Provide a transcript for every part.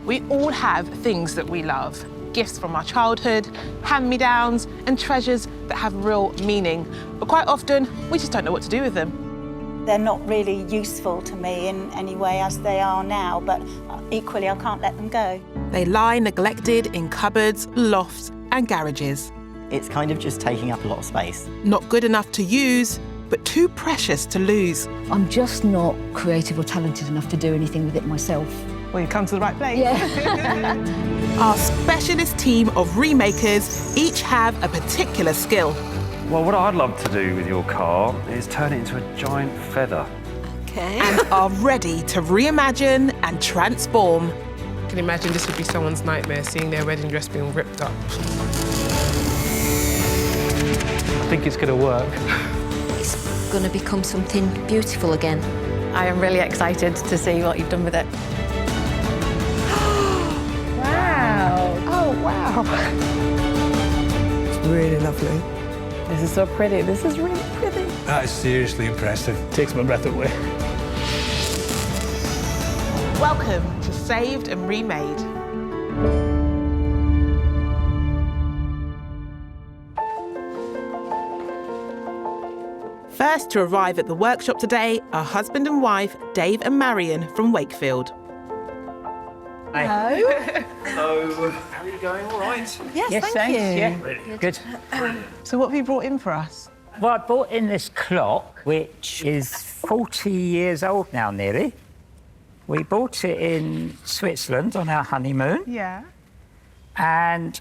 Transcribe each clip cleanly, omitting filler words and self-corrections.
We all have things that we love. Gifts from our childhood, hand-me-downs, and treasures that have real meaning. But quite often, we just don't know what to do with them. They're not really useful to me in any way as they are now, but equally I can't let them go. They lie neglected in cupboards, lofts, and garages. It's kind of just taking up a lot of space. Not good enough to use, but too precious to lose. I'm just not creative or talented enough to do anything with it myself. Well, you've come to the right place. Yeah. Our specialist team of remakers each have a particular skill. Well, what I'd love to do with your car is turn it into a giant feather. Okay. And are ready to reimagine and transform. I can imagine this would be someone's nightmare, seeing their wedding dress being ripped up. I think it's going to work. It's going to become something beautiful again. I am really excited to see what you've done with it. Wow! Oh, wow. It's really lovely. This is so pretty. This is really pretty. That is seriously impressive. Takes my breath away. Welcome to Saved and Remade. First to arrive at the workshop today are husband and wife, Dave and Marion from Wakefield. Hello. So, how are you going? All right? Yes, thanks. Yeah, really good. So what have you brought in for us? Well, I bought in this clock, which is 40 years old now, nearly. We bought it in Switzerland on our honeymoon. Yeah. And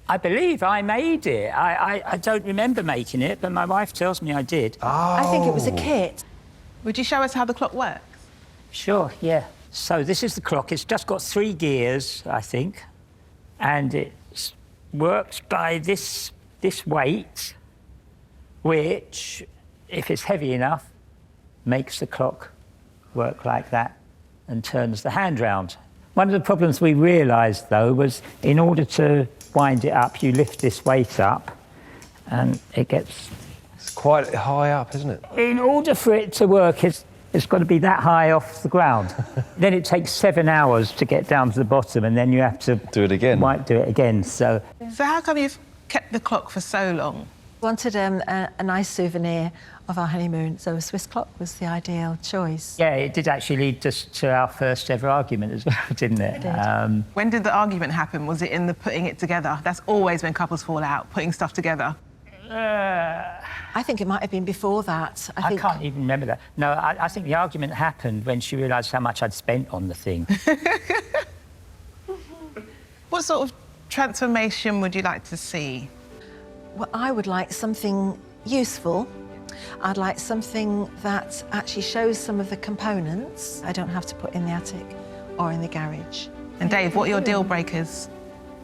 I believe I made it. I don't remember making it, but my wife tells me I did. I think it was a kit. Would you show us how the clock works? Sure, yeah. So this is the clock. It's just got 3 gears, I think. And it works by this weight, which, if it's heavy enough, makes the clock work like that and turns the hand round. One of the problems we realised, though, was in order to wind it up, you lift this weight up and it gets... It's quite high up, isn't it? In order for it to work, it's got to be that high off the ground. Then it takes 7 hours to get down to the bottom, and then you have to... Do it again. Do it again, so... So how come you've kept the clock for so long? Wanted a nice souvenir of our honeymoon, so a Swiss clock was the ideal choice. Yeah, it did actually lead us to our first ever argument as well, didn't it? It did. When did the argument happen? Was it in the putting it together? That's always when couples fall out, putting stuff together. I think it might have been before that. I can't even remember that. No, I think the argument happened when she realised how much I'd spent on the thing. What sort of transformation would you like to see? Well, I would like something useful. I'd like something that actually shows some of the components I don't have to put in the attic or in the garage. And Dave, what are your deal breakers?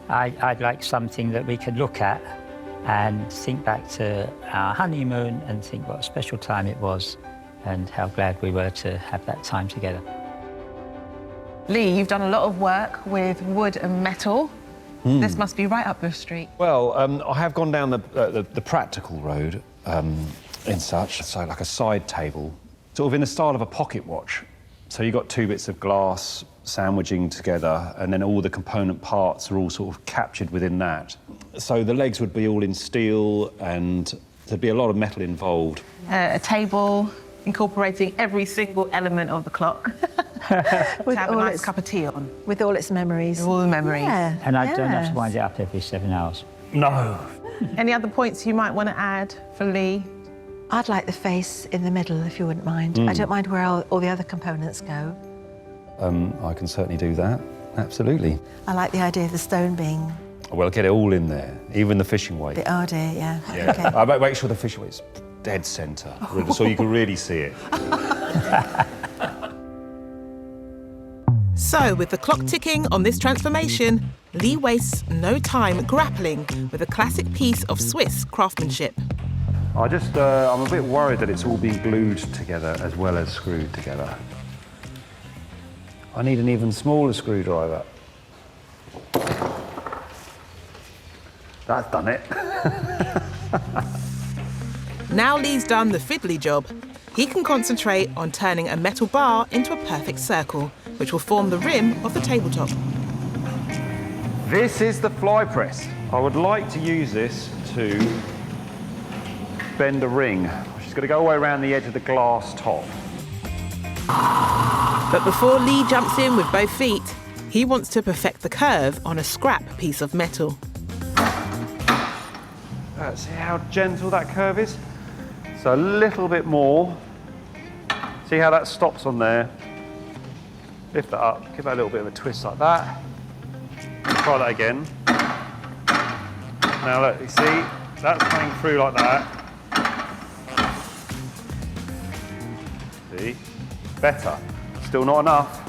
I'd like something that we could look at and think back to our honeymoon and think what a special time it was and how glad we were to have that time together. Lee, you've done a lot of work with wood and metal. This must be right up your street. Well, I have gone down the practical road in such, so like a side table, sort of in the style of a pocket watch. So you've got 2 bits of glass sandwiching together, and then all the component parts are all sort of captured within that. So the legs would be all in steel, and there'd be a lot of metal involved. A table incorporating every single element of the clock. To have a nice cup of tea on. With all its memories. With all the memories. Yeah. And I don't have to wind it up every 7 hours. No. Any other points you might want to add for Lee? I'd like the face in the middle, if you wouldn't mind. I don't mind where all the other components go. I can certainly do that, absolutely. I like the idea of the stone being... Well, get it all in there, even the fishing weight. Oh dear, yeah. Yeah. Okay. I make sure the fishing weight's dead centre, so you can really see it. So, with the clock ticking on this transformation, Lee wastes no time grappling with a classic piece of Swiss craftsmanship. I'm a bit worried that it's all been glued together as well as screwed together. I need an even smaller screwdriver. That's done it. Now Lee's done the fiddly job. He can concentrate on turning a metal bar into a perfect circle, which will form the rim of the tabletop. This is the fly press. I would like to use this to bend a ring, which is going to go all the way around the edge of the glass top. But before Lee jumps in with both feet, he wants to perfect the curve on a scrap piece of metal. See how gentle that curve is? So a little bit more. See how that stops on there? Lift that up, give that a little bit of a twist like that. Try that again. Now look, you see, that's coming through like that. See? Better. Still not enough.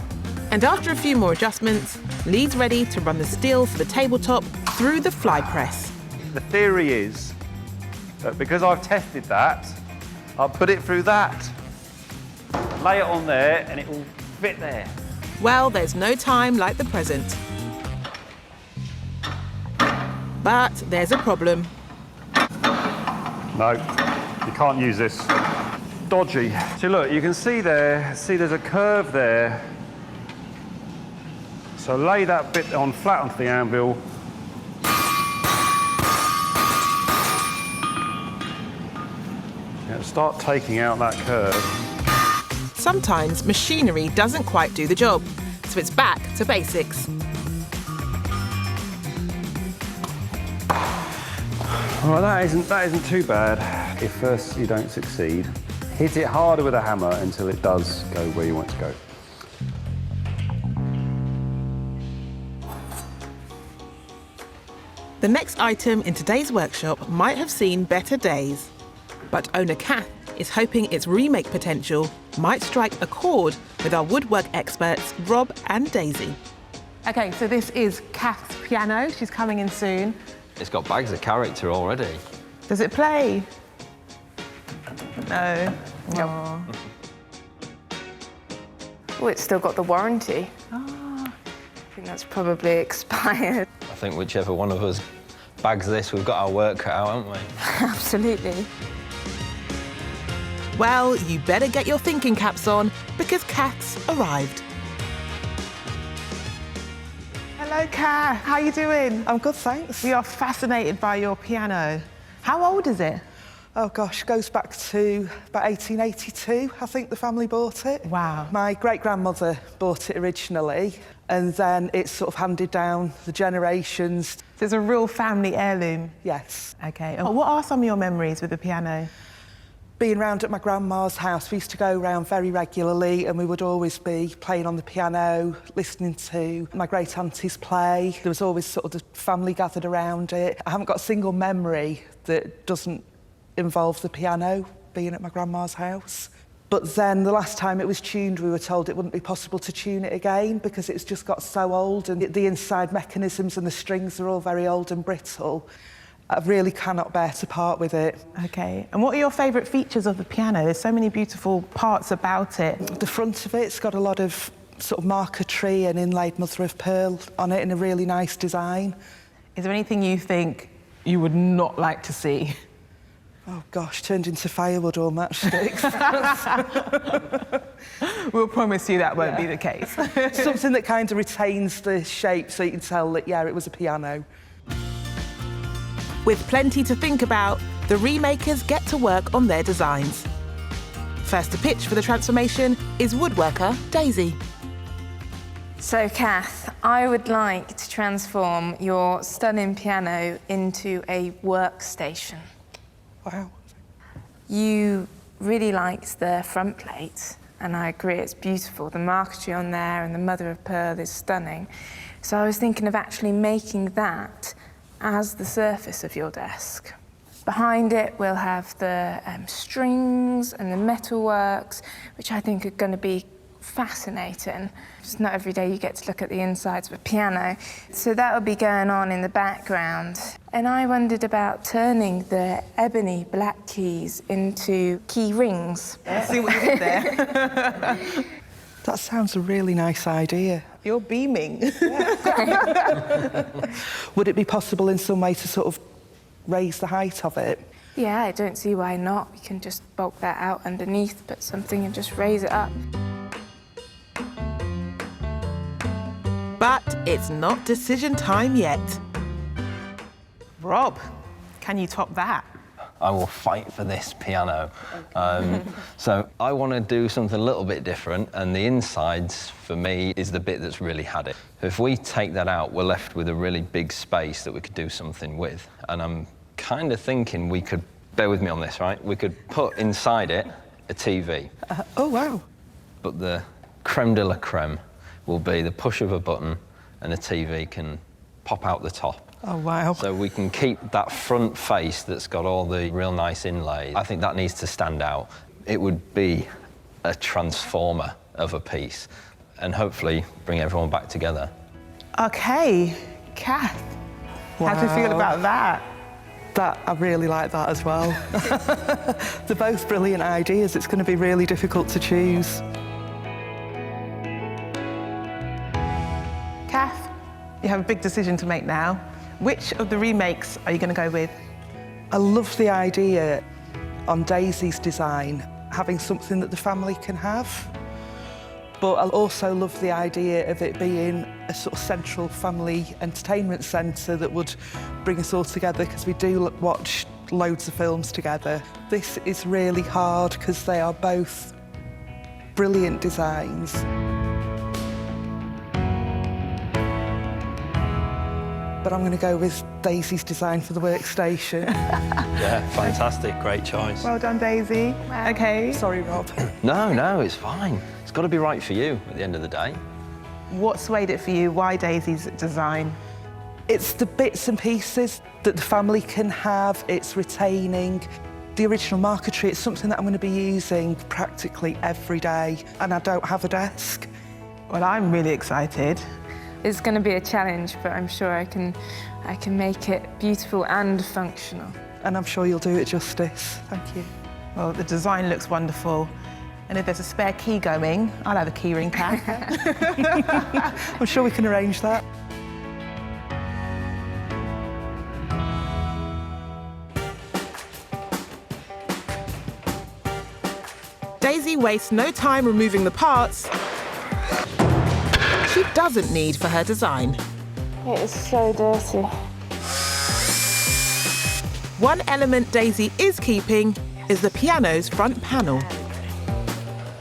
And after a few more adjustments, Lee's ready to run the steel for the tabletop through the fly press. The theory is that because I've tested that, I'll put it through that. Lay it on there and it will fit there. Well, there's no time like the present. But there's a problem. No, you can't use this. Dodgy. See, look, you can see there, there's a curve there. So lay that bit on flat onto the anvil. Yeah, start taking out that curve. Sometimes machinery doesn't quite do the job, so it's back to basics. Well, that isn't too bad. If first you don't succeed, hit it harder with a hammer until it does go where you want it to go. The next item in today's workshop might have seen better days, but owner Kath is hoping its remake potential might strike a chord with our woodwork experts Rob and Daisy. Okay, so this is Kath's piano. She's coming in soon. It's got bags of character already. Does it play? No. No. Oh, it's still got the warranty. Oh. I think that's probably expired. I think whichever one of us bags this, we've got our work cut out, haven't we? Absolutely. Well, you better get your thinking caps on because Kath's arrived. Hello, Kath. How are you doing? I'm good, thanks. We are fascinated by your piano. How old is it? Oh gosh, goes back to about 1882, I think the family bought it. Wow. My great-grandmother bought it originally, and then it's sort of handed down the generations. So it's a real family heirloom? Yes. Okay. And what are some of your memories with the piano? Being round at my grandma's house, we used to go round very regularly and we would always be playing on the piano, listening to my great aunties play. There was always sort of the family gathered around it. I haven't got a single memory that doesn't involve the piano, being at my grandma's house. But then the last time it was tuned, we were told it wouldn't be possible to tune it again because it's just got so old and the inside mechanisms and the strings are all very old and brittle. I really cannot bear to part with it. Okay. And what are your favourite features of the piano? There's so many beautiful parts about it. The front of it's got a lot of sort of marquetry and inlaid mother of pearl on it in a really nice design. Is there anything you think you would not like to see? Oh gosh, turned into firewood or matchsticks. We'll promise you that won't be the case. Something that kind of retains the shape so you can tell that, yeah, it was a piano. With plenty to think about, the remakers get to work on their designs. First to pitch for the transformation is woodworker Daisy. So, Kath, I would like to transform your stunning piano into a workstation. Wow. You really liked the front plate, and I agree, it's beautiful. The marquetry on there and the mother of pearl is stunning. So I was thinking of actually making that as the surface of your desk. Behind it, we'll have the strings and the metalworks, which I think are going to be fascinating. It's not every day you get to look at the insides of a piano. So that will be going on in the background. And I wondered about turning the ebony black keys into key rings. Let's see what you did there. That sounds a really nice idea. You're beaming. Would it be possible in some way to sort of raise the height of it? Yeah, I don't see why not. We can just bulk that out underneath, put something and just raise it up. But it's not decision time yet. Rob, can you top that? I will fight for this piano. So I want to do something a little bit different, and the insides, for me, is the bit that's really had it. If we take that out, we're left with a really big space that we could do something with. And I'm kind of thinking we could, bear with me on this, right? We could put inside it a TV. Oh, wow. But the creme de la creme will be the push of a button and the TV can pop out the top. Oh, wow. So we can keep that front face that's got all the real nice inlays. I think that needs to stand out. It would be a transformer of a piece and hopefully bring everyone back together. OK, Kath, how do you feel about that? I really like that as well. They're both brilliant ideas. It's going to be really difficult to choose. Kath, you have a big decision to make now. Which of the remakes are you going to go with? I love the idea on Daisy's design, having something that the family can have. But I also love the idea of it being a sort of central family entertainment centre that would bring us all together, because we do watch loads of films together. This is really hard because they are both brilliant designs. But I'm going to go with Daisy's design for the workstation. Yeah, fantastic, great choice. Well done, Daisy. Wow. OK. Sorry, Rob. No, it's fine. It's got to be right for you at the end of the day. What swayed it for you? Why Daisy's design? It's the bits and pieces that the family can have. It's retaining the original marquetry. It's something that I'm going to be using practically every day, and I don't have a desk. Well, I'm really excited. It's going to be a challenge, but I'm sure I can make it beautiful and functional. And I'm sure you'll do it justice. Thank you. Well, the design looks wonderful. And if there's a spare key going, I'll have a key ring, Kath. I'm sure we can arrange that. Daisy wastes no time removing the parts she doesn't need for her design. It is so dirty. One element Daisy is keeping is the piano's front panel.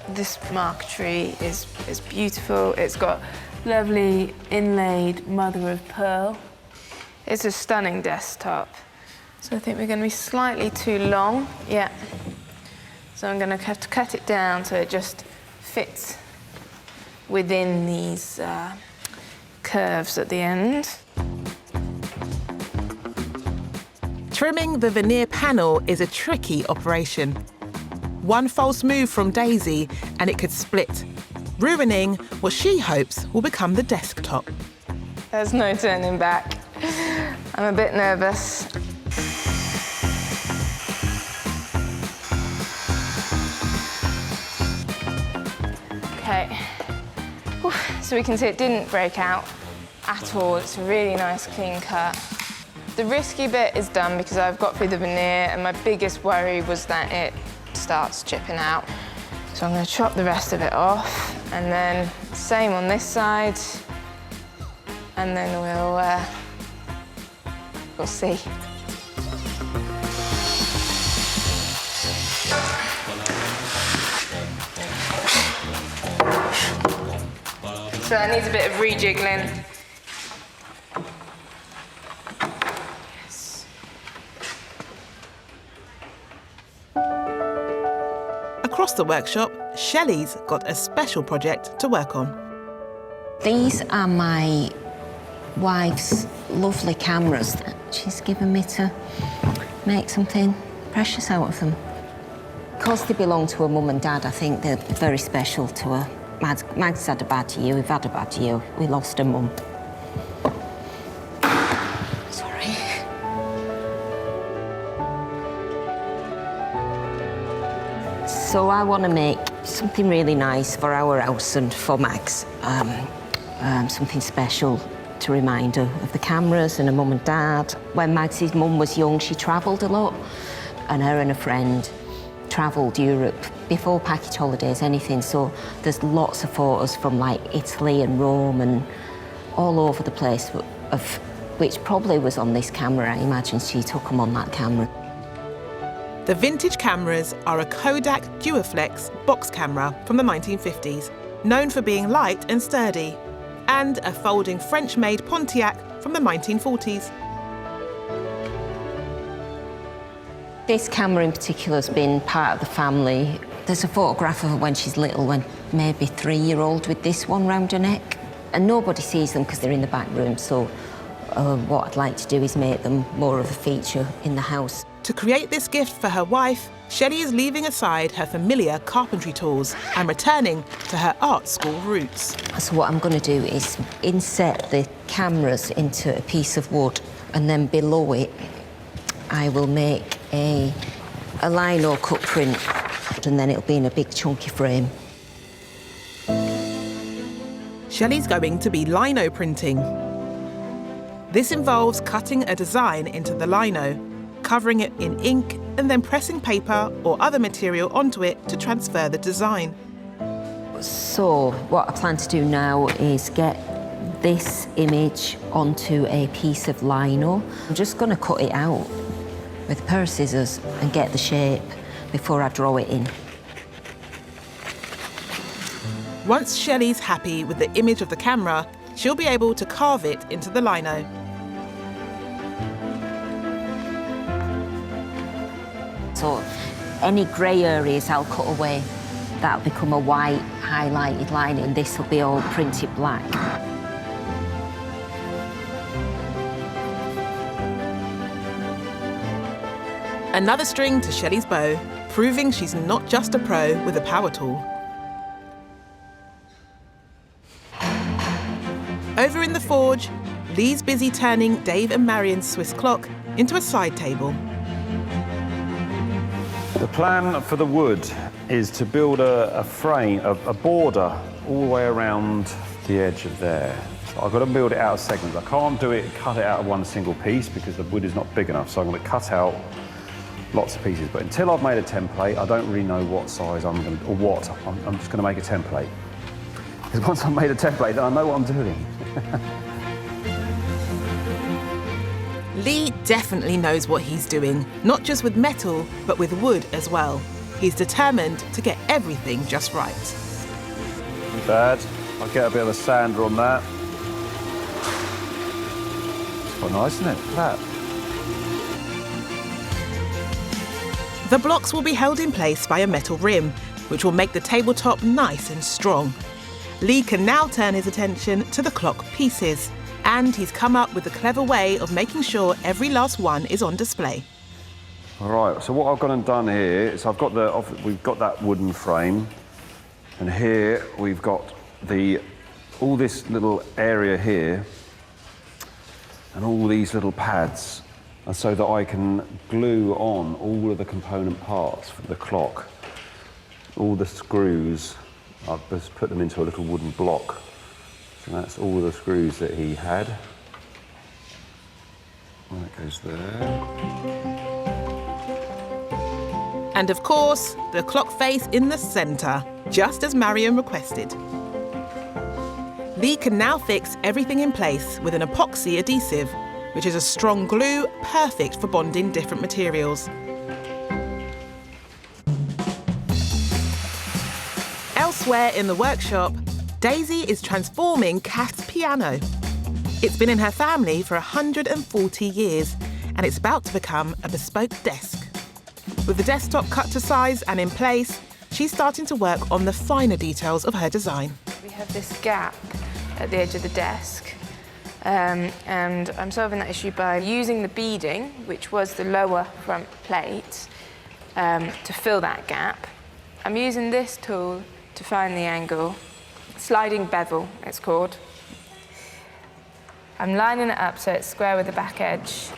This marquetry is beautiful. It's got lovely inlaid mother of pearl. It's a stunning desktop. So I think we're going to be slightly too long. Yeah. So I'm going to have to cut it down so it just fits within these curves at the end. Trimming the veneer panel is a tricky operation. One false move from Daisy and it could split, ruining what she hopes will become the desktop. There's no turning back. I'm a bit nervous. Okay. So we can see it didn't break out at all. It's a really nice clean cut. The risky bit is done because I've got through the veneer, and my biggest worry was that it starts chipping out. So I'm going to chop the rest of it off, and then same on this side, and then we'll see. So that needs a bit of rejiggling. Yes. Across the workshop, Shelley's got a special project to work on. These are my wife's lovely cameras that she's given me to make something precious out of them. Because they belong to her mum and dad, I think they're very special to her. Mag's had a bad year, we've had a bad year. We lost her mum. Sorry. So I want to make something really nice for our house and for Mags. Something special to remind her of the cameras and her mum and dad. When Mags's mum was young, she travelled a lot, and her and a friend travelled Europe before package holidays, anything. So there's lots of photos from like Italy and Rome and all over the place, which probably was on this camera. I imagine she took them on that camera. The vintage cameras are a Kodak Duoflex box camera from the 1950s, known for being light and sturdy, and a folding French-made Pontiac from the 1940s. This camera in particular has been part of the family. There's a photograph of her when she's little, when maybe 3-year-old, with this one round her neck. And nobody sees them because they're in the back room, so what I'd like to do is make them more of a feature in the house. To create this gift for her wife, Shelley is leaving aside her familiar carpentry tools and returning to her art school roots. So what I'm going to do is inset the cameras into a piece of wood, and then below it I will make a lino cut print, and then it'll be in a big chunky frame. Shelley's going to be lino printing. This involves cutting a design into the lino, covering it in ink, and then pressing paper or other material onto it to transfer the design. So what I plan to do now is get this image onto a piece of lino. I'm just going to cut it out with a pair of scissors and get the shape before I draw it in. Once Shelley's happy with the image of the camera, she'll be able to carve it into the lino. So any grey areas I'll cut away. That'll become a white highlighted line, and this will be all printed black. Another string to Shelley's bow, proving she's not just a pro with a power tool. Over in the forge, Lee's busy turning Dave and Marion's Swiss clock into a side table. The plan for the wood is to build a frame, a border all the way around the edge of there. So I've got to build it out of segments. I can't cut it out of one single piece because the wood is not big enough, so I'm going to cut out lots of pieces. But until I've made a template, I don't really know what size I'm going to, or what. I'm just going to make a template. Because once I've made a template, then I know what I'm doing. Lee definitely knows what he's doing, not just with metal, but with wood as well. He's determined to get everything just right. Bad. I'll get a bit of a sander on that. It's quite nice, isn't it? That. The blocks will be held in place by a metal rim, which will make the tabletop nice and strong. Lee can now turn his attention to the clock pieces, and he's come up with a clever way of making sure every last one is on display. All right, so what I've gone and done here is we've got that wooden frame, and here we've got all this little area here, and all these little pads, and so that I can glue on all of the component parts for the clock, all the screws. I've just put them into a little wooden block. So that's all the screws that he had. And that goes there. And of course, the clock face in the centre, just as Marion requested. Lee can now fix everything in place with an epoxy adhesive, which is a strong glue perfect for bonding different materials. Elsewhere in the workshop, Daisy is transforming Kath's piano. It's been in her family for 140 years, and it's about to become a bespoke desk. With the desktop cut to size and in place, she's starting to work on the finer details of her design. We have this gap at the edge of the desk, and I'm solving that issue by using the beading, which was the lower front plate, to fill that gap. I'm using this tool to find the angle. Sliding bevel, it's called. I'm lining it up so it's square with the back edge,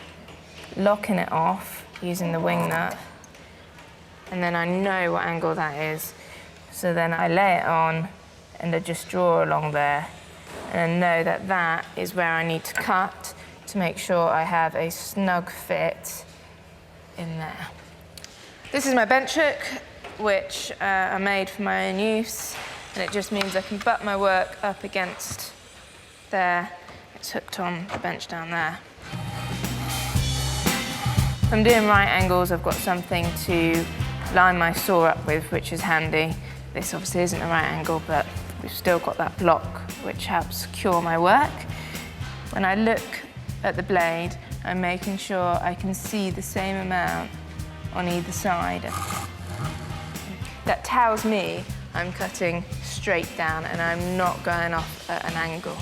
locking it off using the wing nut, and then I know what angle that is. So then I lay it on and I just draw along there, and I know that that is where I need to cut to make sure I have a snug fit in there. This is my bench hook, which I made for my own use. And it just means I can butt my work up against there It's hooked on the bench down there. If I'm doing right angles, I've got something to line my saw up with, which is handy. This obviously isn't a right angle, but we've still got that block, which helps secure my work. When I look at the blade, I'm making sure I can see the same amount on either side. That tells me I'm cutting straight down and I'm not going off at an angle.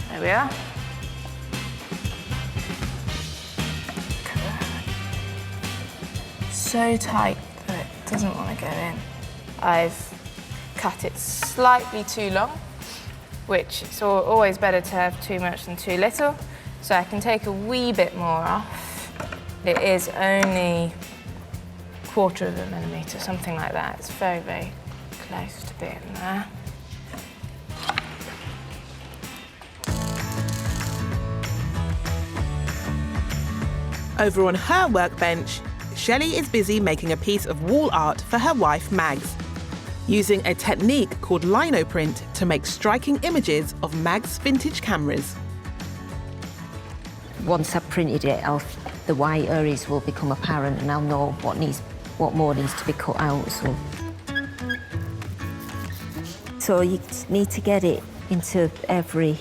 There we are. So tight that it doesn't want to go in. I've cut it slightly too long, which it's always better to have too much than too little, so I can take a wee bit more off. It is only 1/4 of a millimetre, something like that. It's very, very close to being there. Over on her workbench, Shelley is busy making a piece of wall art for her wife, Mags, using a technique called Lino print to make striking images of Mag's vintage cameras. Once I've printed it, the white areas will become apparent and I'll know what more needs to be cut out. So you need to get it into every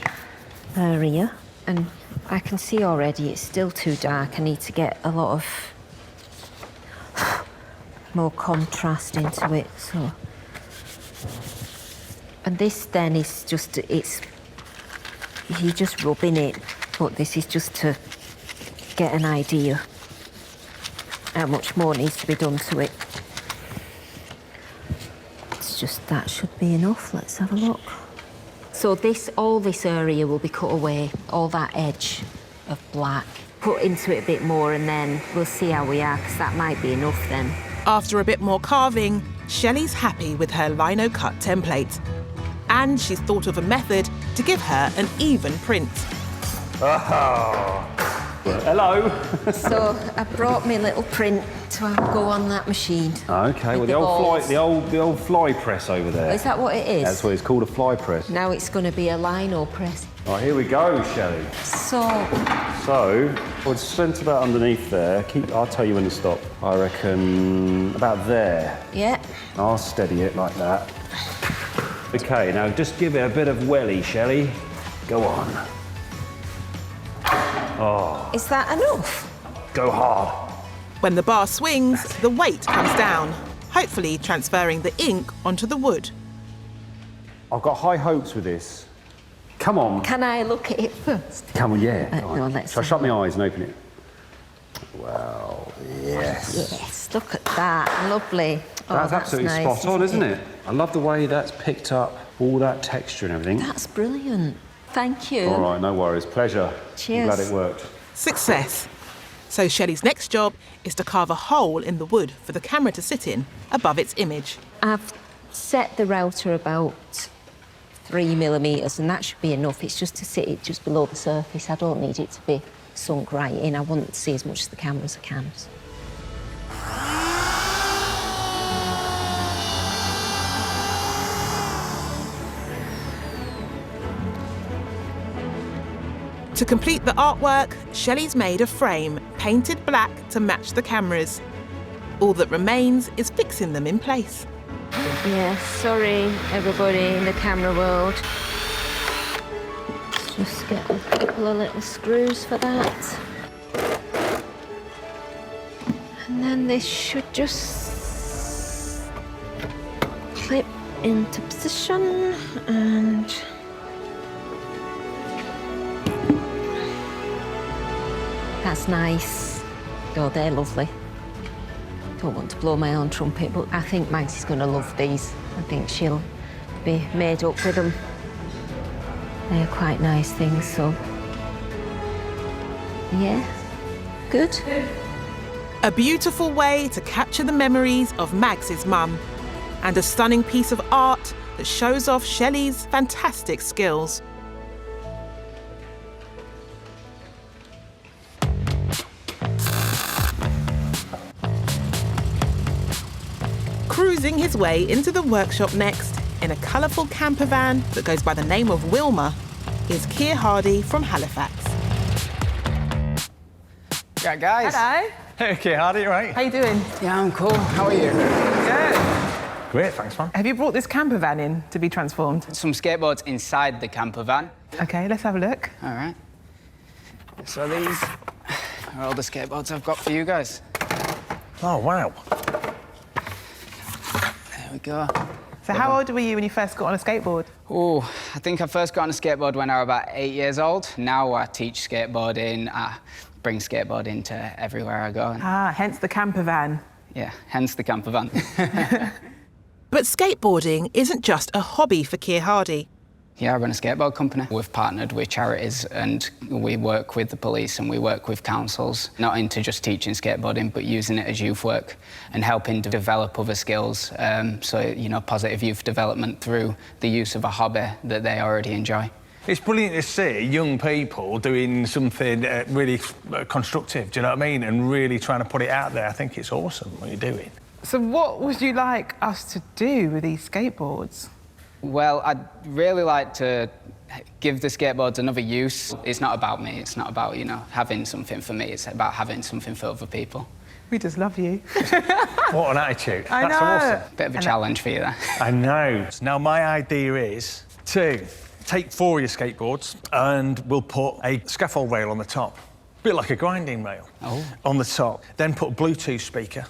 area, and I can see already it's still too dark. I need to get a lot of more contrast into it. So, and this then is just, you're just rubbing it, but this is just to get an idea how much more needs to be done to it. It's just, that should be enough. Let's have a look. So all this area will be cut away, all that edge of black, put into it a bit more, and then we'll see how we are, because that might be enough then. After a bit more carving, Shelley's happy with her lino cut template. And she's thought of a method to give her an even print. Oh. Hello. So I brought my little print to go on that machine. Okay, well the old fly press over there. Is that what it is? That's what it's called, a fly press. Now it's going to be a lino press. All right, here we go, Shelley. So we'll centre that underneath there. I'll tell you when to stop. I reckon about there. Yeah. I'll steady it like that. Okay, now just give it a bit of welly, Shelley. Go on. Oh. Is that enough? Go hard. When the bar swings, the weight comes down, hopefully transferring the ink onto the wood. I've got high hopes with this. Come on. Can I look at it first? Come on, yeah. No, let's Shall I shut my eyes and open it? Well, yes. Yes, look at that. Lovely. That's absolutely nice, spot on, isn't it? I love the way that's picked up all that texture and everything. That's brilliant. Thank you. All right, no worries. Pleasure. Cheers. I'm glad it worked. Success. So Shelley's next job is to carve a hole in the wood for the camera to sit in above its image. I've set the router about 3 millimetres, and that should be enough. It's just to sit it just below the surface. I don't need it to be sunk right in. I want to see as much of the camera as I can. To complete the artwork, Shelley's made a frame painted black to match the cameras. All that remains is fixing them in place. Yeah, sorry, everybody in the camera world. Just get a couple of little screws for that. And then this should just clip into position, and that's nice. Oh, they're lovely. Don't want to blow my own trumpet, but I think Mags is going to love these. I think she'll be made up with them. They're quite nice things, so yeah, good. A beautiful way to capture the memories of Mags's mum, and a stunning piece of art that shows off Shelley's fantastic skills. Cruising his way into the workshop next in a colourful camper van that goes by the name of Wilma is Keir Hardy from Halifax. Yeah, guys. Hello. Hey, Keir Hardy, right? How you doing? Yeah, I'm cool. How are you? Good. Great, thanks, man. Have you brought this camper van in to be transformed? Some skateboards inside the camper van. OK, let's have a look. All right. So these are all the skateboards I've got for you guys. Oh, wow. There we go. So how old were you when you first got on a skateboard? Oh, I think I first got on a skateboard when I was about 8 years old. Now I teach skateboarding. I bring skateboarding to everywhere I go. Ah, hence the camper van. Yeah, hence the camper van. But skateboarding isn't just a hobby for Keir Hardy. Yeah, I run a skateboard company. We've partnered with charities and we work with the police and we work with councils, not into just teaching skateboarding, but using it as youth work and helping to develop other skills. So, you know, positive youth development through the use of a hobby that they already enjoy. It's brilliant to see young people doing something really constructive, do you know what I mean? And really trying to put it out there. I think it's awesome what you're doing. So what would you like us to do with these skateboards? Well, I'd really like to give the skateboards another use. It's not about me, it's not about, you know, having something for me, it's about having something for other people. We just love you. What an attitude. I That's know. awesome. Bit of a challenge for you there. I know. Now, my idea is to take 4 of your skateboards and we'll put a scaffold rail on the top. A bit like a grinding rail on the top. Then put a Bluetooth speaker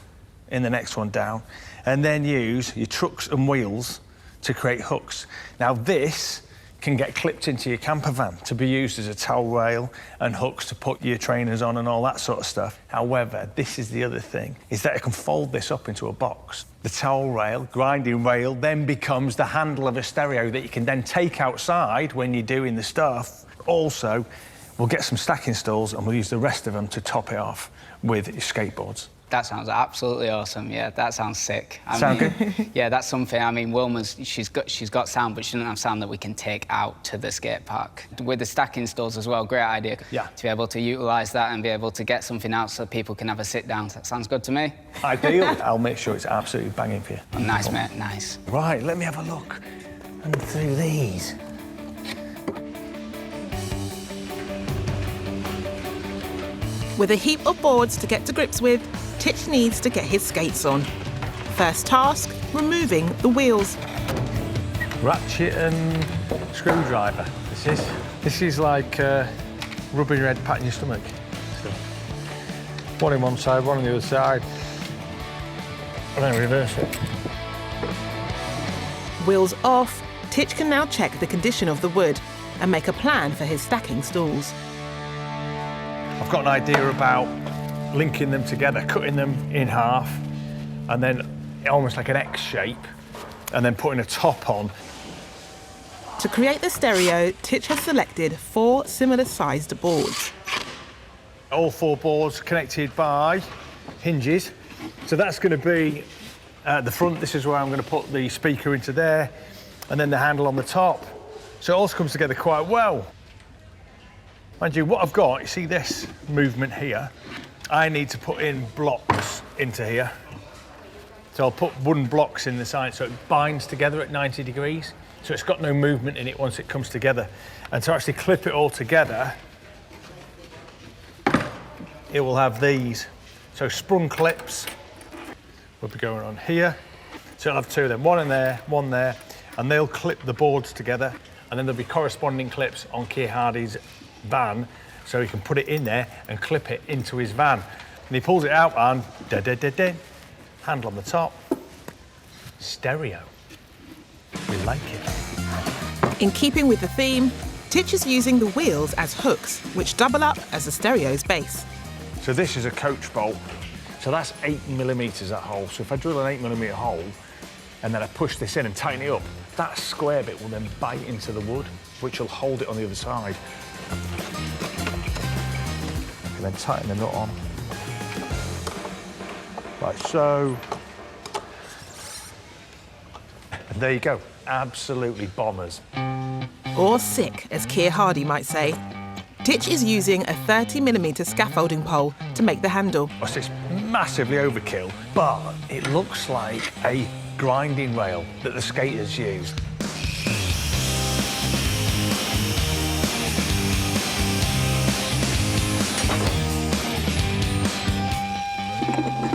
in the next one down and then use your trucks and wheels to create hooks. Now this can get clipped into your camper van to be used as a towel rail and hooks to put your trainers on and all that sort of stuff. However, this is the other thing, is that I can fold this up into a box. The towel rail, grinding rail, then becomes the handle of a stereo that you can then take outside when you're doing the stuff. Also, we'll get some stacking stools and we'll use the rest of them to top it off with your skateboards. That sounds absolutely awesome. Yeah, that sounds sick. Sound good? Yeah, that's something. I mean, Wilma's she's got sound, but she doesn't have sound that we can take out to the skate park. With the stacking stools as well, great idea. Yeah. To be able to utilise that and be able to get something out so people can have a sit down. That sounds good to me. Ideal. I'll make sure it's absolutely banging for you. Oh, nice, mate. Nice. Right, let me have a look and through these. With a heap of boards to get to grips with, Titch needs to get his skates on. First task, removing the wheels. Ratchet and screwdriver. This is like rubbing your head, patting your stomach. So, one in one side, one on the other side, and then reverse it. Wheels off, Titch can now check the condition of the wood and make a plan for his stacking stools. I've got an idea about linking them together, cutting them in half, and then almost like an X shape, and then putting a top on. To create the stereo, Titch has selected 4 similar-sized boards. All 4 boards connected by hinges. So that's going to be the front. This is where I'm going to put the speaker into there, and then the handle on the top. So it all comes together quite well. Mind you, what I've got, you see this movement here? I need to put in blocks into here. So I'll put wooden blocks in the side so it binds together at 90 degrees. So it's got no movement in it once it comes together. And to actually clip it all together, it will have these. So sprung clips will be going on here. So it'll have 2 of them, one in there, one there, and they'll clip the boards together. And then there'll be corresponding clips on Keir Hardy's van, so he can put it in there and clip it into his van. And he pulls it out and handle on the top, stereo. We like it. In keeping with the theme, Titch is using the wheels as hooks, which double up as the stereo's base. So this is a coach bolt. So that's 8mm, that hole. So if I drill an 8mm hole and then I push this in and tighten it up, that square bit will then bite into the wood, which will hold it on the other side. And then tighten the nut on, like so. And there you go, absolutely bombers. Or sick, as Keir Hardy might say. Titch is using a 30mm scaffolding pole to make the handle. It's massively overkill, but it looks like a grinding rail that the skaters used.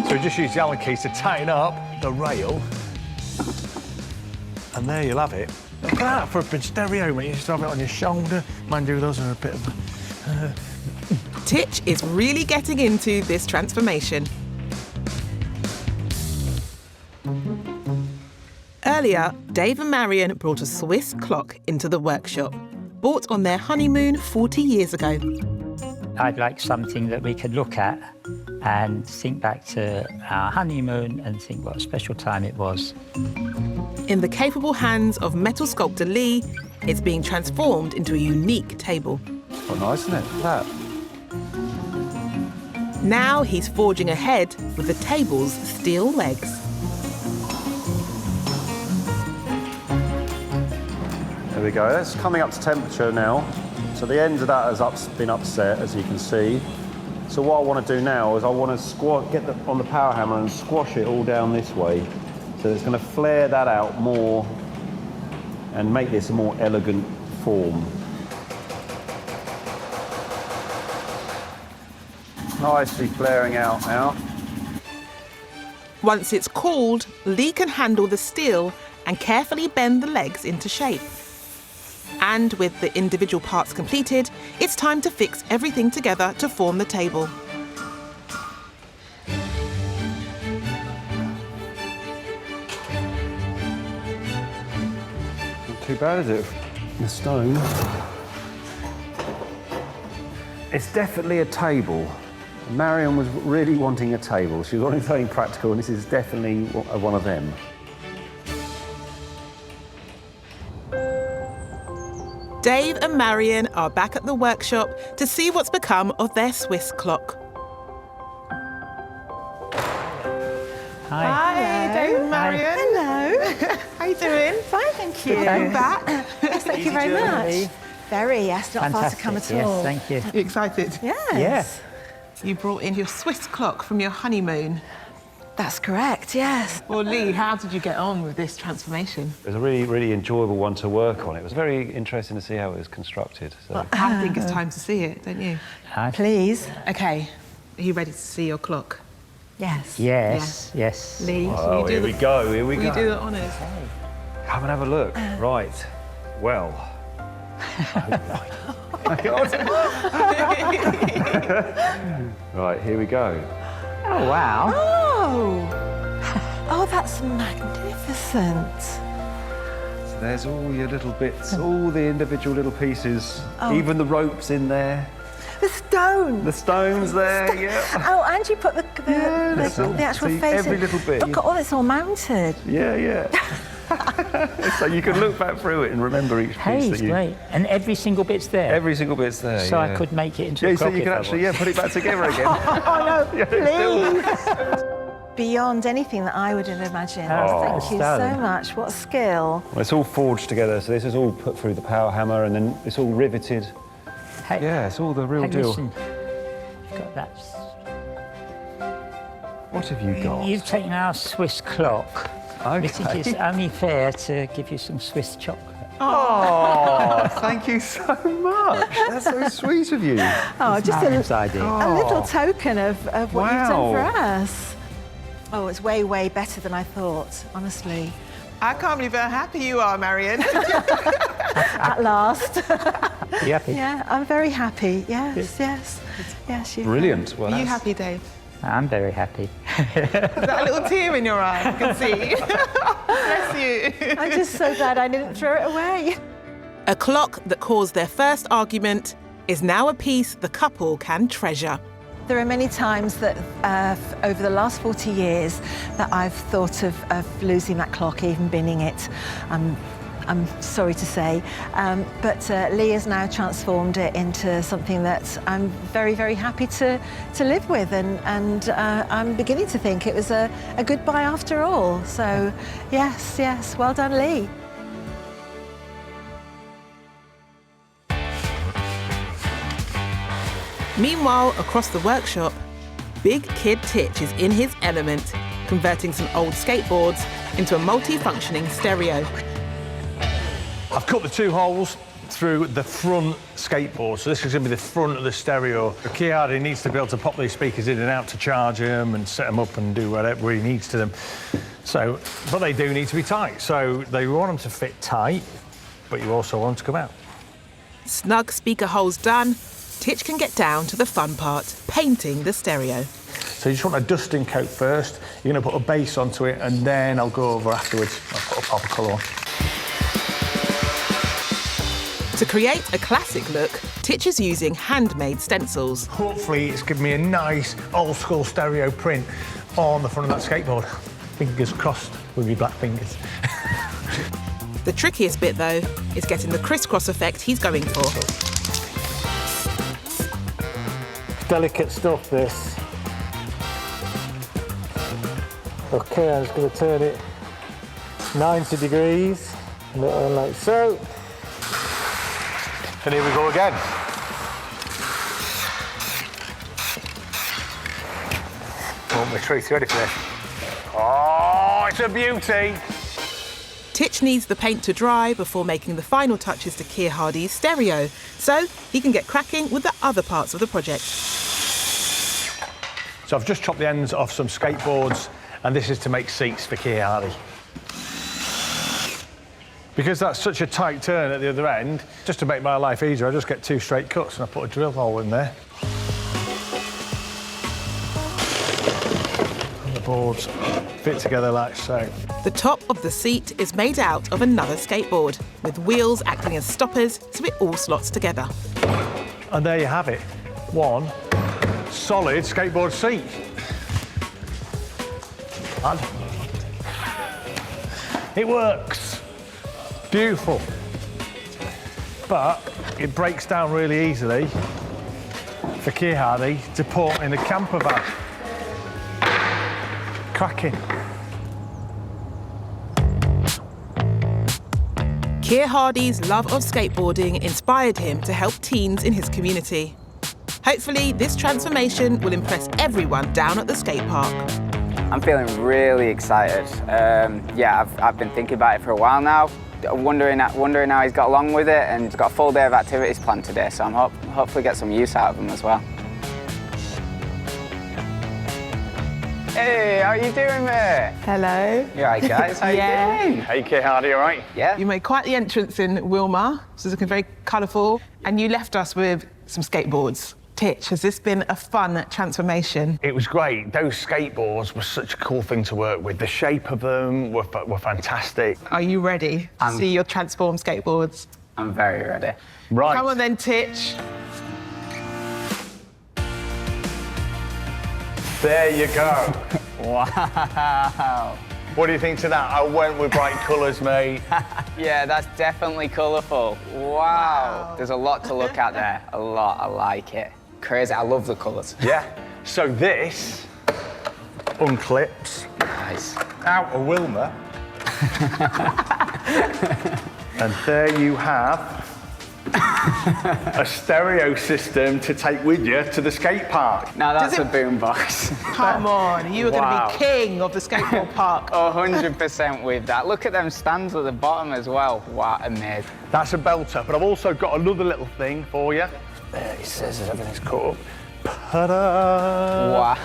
So we just use the Allen keys to tighten up the rail. And there you'll have it. Look at that for a big stereo, mate. You just have it on your shoulder. Mind you, those are a bit of Titch is really getting into this transformation. Earlier, Dave and Marion brought a Swiss clock into the workshop, bought on their honeymoon 40 years ago. I'd like something that we could look at and think back to our honeymoon and think what a special time it was. In the capable hands of metal sculptor Lee, it's being transformed into a unique table. Quite nice, isn't it? Look at that. Now he's forging ahead with the table's steel legs. There we go. That's coming up to temperature now. So the end of that has been upset, as you can see. So what I want to do now is I want to get on the power hammer and squash it all down this way. So it's going to flare that out more and make this a more elegant form. Nicely flaring out now. Once it's cooled, Lee can handle the steel and carefully bend the legs into shape. And with the individual parts completed, it's time to fix everything together to form the table. Not too bad, is it? The stone. It's definitely a table. Marion was really wanting a table. She was wanting something practical, and this is definitely one of them. Dave and Marion are back at the workshop to see what's become of their Swiss clock. Hi, Dave and Marion. Hello. How you doing? Fine, thank you. Welcome back. Yes, thank you very much. Very, yes, not far to come at all. Yes, thank you. You excited? Yes. Yeah. You brought in your Swiss clock from your honeymoon. That's correct, yes. Well, Lee, how did you get on with this transformation? It was a really, really enjoyable one to work on. It was very interesting to see how it was constructed. So. Well, I think it's time to see it, don't you? Please. OK, are you ready to see your clock? Yes. Yes, yes. Lee, Oh, will you here we go, here we will go. you do the honours? Come and have a look. Right. Well. Right, here we go. Oh, wow. Oh, that's magnificent. So there's all your little bits, all the individual little pieces, even the ropes in there. The stone. The stone's there, yeah. Oh, and you put the actual see, face every in. little bit. Look at all it's all mounted. Yeah, yeah. So you can look back through it and remember each piece Hey, that it's you... great. And every single bit's there. Every single bit's there, So yeah. I could make it into Yeah, a clock so you can if I actually, want. put it back together again. Oh, no, Yeah, please. Beyond anything that I would have imagined. Oh, Thank you so stunning. much. What skill. Well, it's all forged together, so this is all put through the power hammer and then it's all riveted. Hey, Yeah, it's all the real hey, deal. listen. You've got that. What have you got? You've taken our Swiss clock. I think Okay. it's only fair to give you some Swiss chocolate. Oh, thank you so much. That's so sweet of you. Oh, just Mariam's idea. a little token of what you've done for Wow. us. Oh, it's way, way better than I thought, honestly. I can't believe how happy you are, Marion. At last. Are you happy? Yeah, I'm very happy. Yes, yes. Yes, you. Brilliant. Well, Are you that's- happy, Dave? I'm very happy. Is that a little tear in your eye? I can see. Bless you. I'm just so glad I didn't throw it away. A clock that caused their first argument is now a piece the couple can treasure. There are many times that over the last 40 years that I've thought of losing that clock, even binning it. I'm sorry to say, but Lee has now transformed it into something that I'm very, very happy to live with, and I'm beginning to think it was a good buy after all. So, yes, yes, well done, Lee. Meanwhile, across the workshop, Big Kid Titch is in his element, converting some old skateboards into a multi-functioning stereo. I've cut the 2 holes through the front skateboard, so this is going to be the front of the stereo. Keir Hardie needs to be able to pop these speakers in and out to charge them and set them up and do whatever he needs to them. So, but they do need to be tight, so they want them to fit tight, but you also want them to come out. Snug speaker holes done, Titch can get down to the fun part, painting the stereo. So you just want a dusting coat first, you're going to put a base onto it, and then I'll go over afterwards. I'll put a pop of colour on. To create a classic look, Titch is using handmade stencils. Hopefully it's given me a nice old-school stereo print on the front of that skateboard. Fingers crossed with your black fingers. The trickiest bit, though, is getting the crisscross effect he's going for. Delicate stuff, this. OK, I'm just going to turn it 90 degrees, like so. And here we go again. Want my truth, you ready for this? Oh, it's a beauty! Titch needs the paint to dry before making the final touches to Keir Hardie's stereo, so he can get cracking with the other parts of the project. So I've just chopped the ends off some skateboards, and this is to make seats for Keir Hardie. Because that's such a tight turn at the other end, just to make my life easier, I just get 2 straight cuts and I put a drill hole in there. And the boards fit together like so. The top of the seat is made out of another skateboard, with wheels acting as stoppers so it all slots together. And there you have it. One solid skateboard seat. And it works. Beautiful. But it breaks down really easily for Keir Hardie to put in a camper van. Cracking. Keir Hardie's love of skateboarding inspired him to help teens in his community. Hopefully, this transformation will impress everyone down at the skate park. I'm feeling really excited. Yeah, I've been thinking about it for a while now, wondering how he's got along with it, and he's got a full day of activities planned today, so I'm hopefully get some use out of him as well. Hey, how are you doing, mate? Hello. You all right, guys? How you doing? Hey, Keir Hardie, all right? Yeah. You made quite the entrance in Wilma, so it's looking very colourful, and you left us with some skateboards. Titch, has this been a fun transformation? It was great. Those skateboards were such a cool thing to work with. The shape of them were fantastic. Are you ready to see your transformed skateboards? I'm very ready. Right. Come on then, Titch. There you go. Wow. What do you think to that? I went with bright colours, mate. Yeah, that's definitely colourful. Wow. There's a lot to look at there. A lot. I like it. Crazy. I love the colours. Yeah. So this unclips Nice. out of Wilma. And there you have a stereo system to take with you to the skate park. Now that's a boombox. Come on, you are Wow. going to be king of the skateboard park. 100% with that. Look at them stands at the bottom as well. Wow, amazing. That's a belter, but I've also got another little thing for you. There it says that everything's cut up. Ta-da!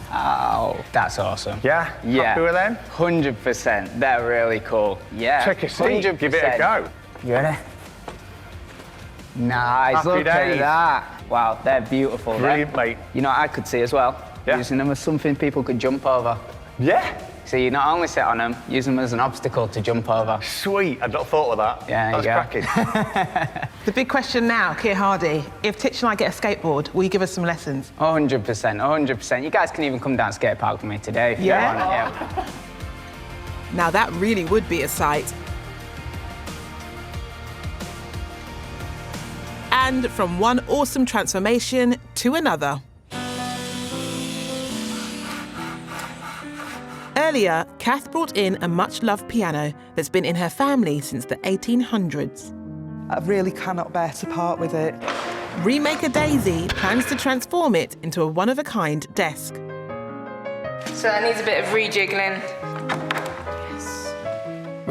Wow. That's awesome. Yeah? Yeah. Happy with them? 100%. They're really cool. Yeah. Take a seat. 100%. Give it a go. You ready? Nice. Happy Look days. at that. Wow, they're beautiful. Brilliant, mate. You know what I could see as well? Yeah. Using them as something people could jump over. Yeah. So you not only sit on them, use them as an obstacle to jump over. Sweet. I'd not thought of that. Yeah, That's there you cracking. The big question now, Keir Hardie, if Titch and I get a skateboard, will you give us some lessons? 100%, 100%. You guys can even come down skate park with me today if you want. Yeah. Now that really would be a sight. And from one awesome transformation to another. Earlier, Kath brought in a much-loved piano that's been in her family since the 1800s. I really cannot bear to part with it. Remaker Daisy plans to transform it into a one-of-a-kind desk. So that needs a bit of rejiggling.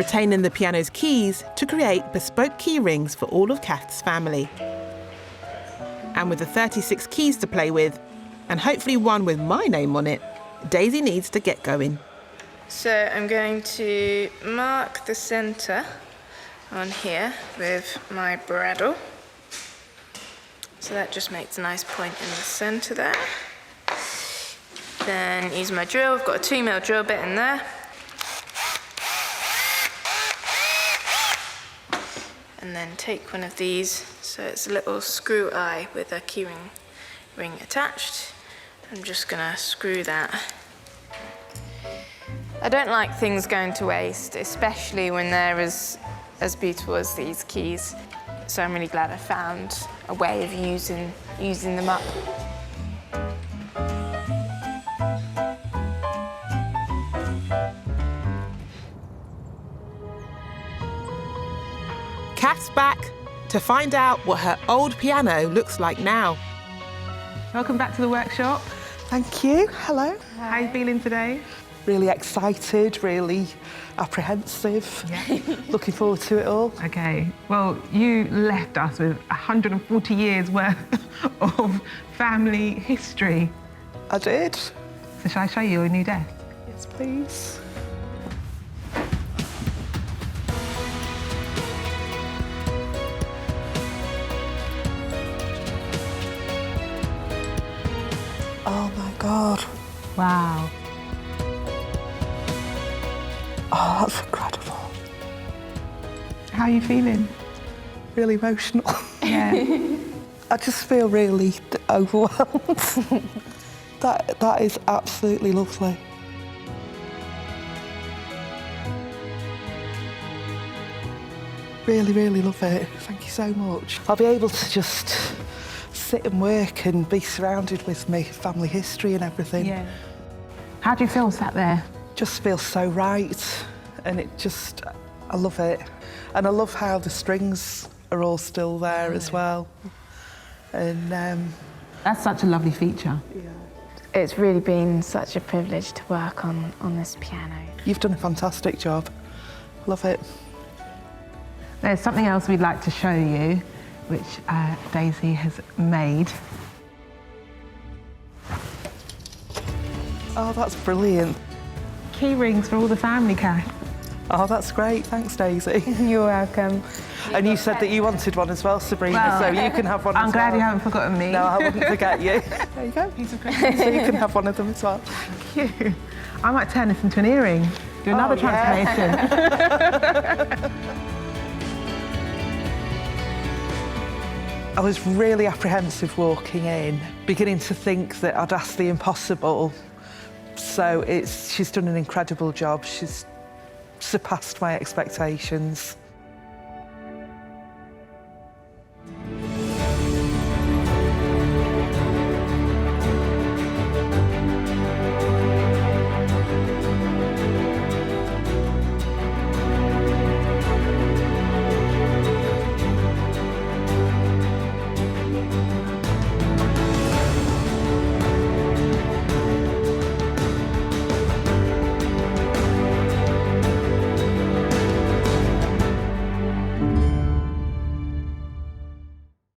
retaining the piano's keys to create bespoke key rings for all of Kath's family. And with the 36 keys to play with, and hopefully one with my name on it, Daisy needs to get going. So I'm going to mark the centre on here with my bradawl. So that just makes a nice point in the centre there. Then use my drill, I've got a 2mm drill bit in there. And then take one of these, so it's a little screw eye with a key ring attached. I'm just gonna screw that. I don't like things going to waste, especially when they're as beautiful as these keys. So I'm really glad I found a way of using them up. Kath's back to find out what her old piano looks like now. Welcome back to the workshop. Thank you. Hello. How are you feeling today? Really excited, really apprehensive. Yeah. Looking forward to it all. Okay, well, you left us with 140 years worth of family history. I did. So shall I show you your new desk? Yes, please. Oh my God. Wow. Oh, that's incredible. How are you feeling? Really emotional. Yeah. I just feel really overwhelmed. That is absolutely lovely. Really, really love it. Thank you so much. I'll be able to just sit and work and be surrounded with my family history and everything. Yeah. How do you feel sat there? Just feels so right, and I love it. And I love how the strings are all still there as well. And that's such a lovely feature. Yeah. It's really been such a privilege to work on this piano. You've done a fantastic job. Love it. There's something else we'd like to show you, which Daisy has made. Oh, that's brilliant. Key rings for all the family, Kath. Oh, that's great. Thanks, Daisy. You're welcome. And you said that you wanted one as well, Sabrina, Well, so you can have one as well. I'm glad you haven't forgotten me. No, I wouldn't forget you. There you go. Piece of Christmas. So you can have one of them as well. Thank you. I might turn this into an earring. Do another transformation. I was really apprehensive walking in, beginning to think that I'd asked the impossible. So she's done an incredible job. She's surpassed my expectations.